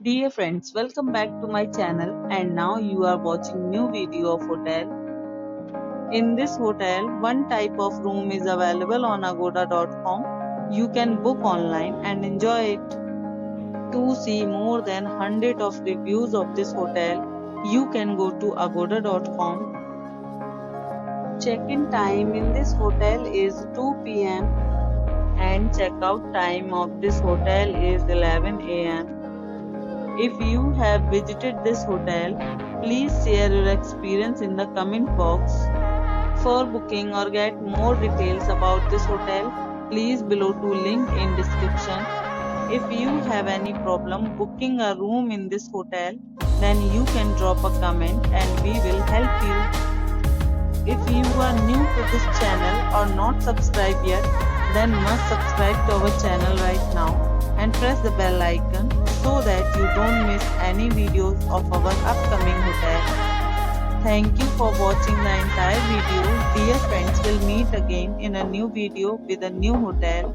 Dear friends, welcome back to my channel and now you are watching new video of hotel. In this hotel, one type of room is available on agoda.com. You can book online and enjoy it. To see more than 100 of reviews of this hotel, you can go to agoda.com. Check-in time in this hotel is 2 p.m. and checkout time of this hotel is 11 a.m. If you have visited this hotel, please share your experience in the comment box. For booking or get more details about this hotel, please below to link in description. If you have any problem booking a room in this hotel, then you can drop a comment and we will help you. If you are new to this channel or not subscribed yet, then must subscribe to our channel right now and press the bell icon so that you don't miss any videos of our upcoming hotel. Thank you for watching the entire video. Dear friends, will meet again in a new video with a new hotel.